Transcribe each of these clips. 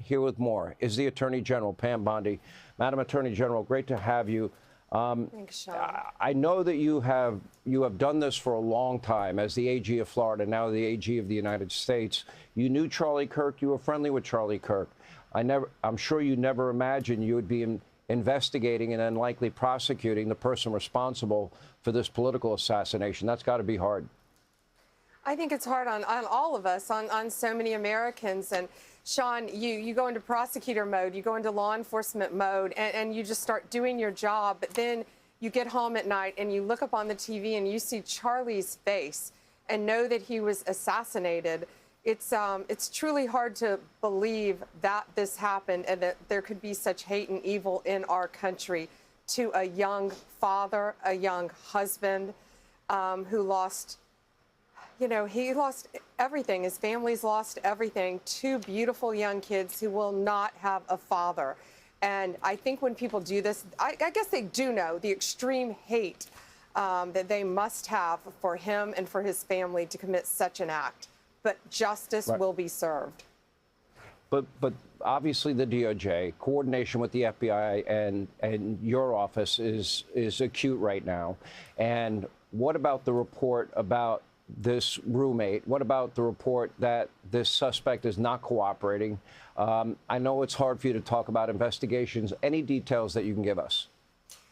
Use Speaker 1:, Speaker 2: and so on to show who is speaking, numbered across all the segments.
Speaker 1: here with more is the Attorney General, Pam Bondi. Madam Attorney General, great to have you.
Speaker 2: Thanks, Sean.
Speaker 1: I know that you have done this for a long time as the AG of Florida, now the AG of the United States. You knew Charlie Kirk. You were friendly with Charlie Kirk. I'm sure you never imagined you would be investigating and then likely prosecuting the person responsible for this political assassination. That's got to be hard.
Speaker 2: I think it's hard on all of us, on so many Americans. And Sean, you go into prosecutor mode, you go into law enforcement mode, and you just start doing your job. But then you get home at night and you look up on the TV and you see Charlie's face and know that he was assassinated. It's truly hard to believe that this happened and that there could be such hate and evil in our country to a young father, a young husband who lost. You know, he lost everything. His family's lost everything. Two beautiful young kids who will not have a father. And I think when people do this, I guess they do know the extreme hate that they must have for him and for his family to commit such an act. But justice will be served.
Speaker 1: But obviously the DOJ, coordination with the FBI and your office is acute right now. And what about the report about this roommate? What about the report that this suspect is not cooperating? I know it's hard for you to talk about investigations. Any details that you can give us?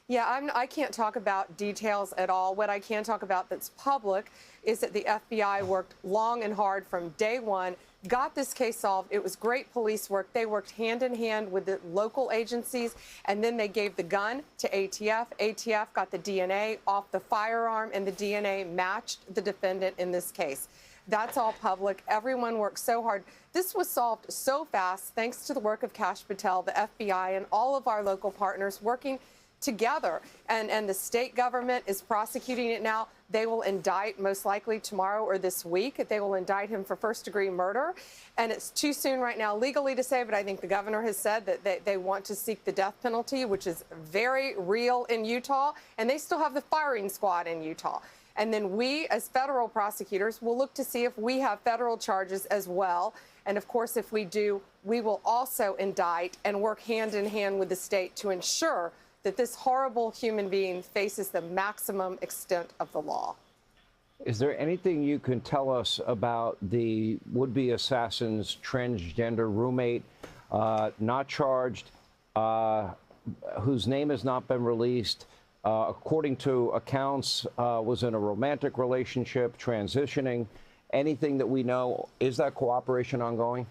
Speaker 2: Yeah, I can't talk about details at all. What I can talk about that's public is that the FBI worked long and hard from day one, got this case solved. It was great police work. They worked hand in hand with the local agencies, and then they gave the gun to ATF. ATF got the DNA off the firearm, and the DNA matched the defendant in this case. That's all public. Everyone worked so hard. This was solved so fast thanks to the work of Kash Patel, the FBI, and all of our local partners working together. And the state government is prosecuting it now. They will indict most likely tomorrow or this week. They will indict him for first-degree murder. And it's too soon right now legally to say, but I think the governor has said that they want to seek the death penalty, which is very real in Utah. And they still have the firing squad in Utah. And then we, as federal prosecutors, will look to see if we have federal charges as well. And of course, if we do, we will also indict and work hand in hand with the state to ensure that this horrible human being faces the maximum extent of the law.
Speaker 1: Is there anything you can tell us about the would-be assassin's transgender roommate, not charged, whose name has not been released, according to accounts, was in a romantic relationship, transitioning? Anything that we know? Is that cooperation ongoing?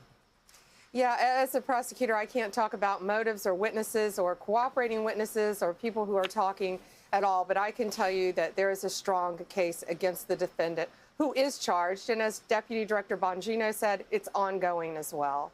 Speaker 2: Yeah, as a prosecutor, I can't talk about motives or witnesses or cooperating witnesses or people who are talking at all, but I can tell you that there is a strong case against the defendant who is charged, and as Deputy Director Bongino said, it's ongoing as well.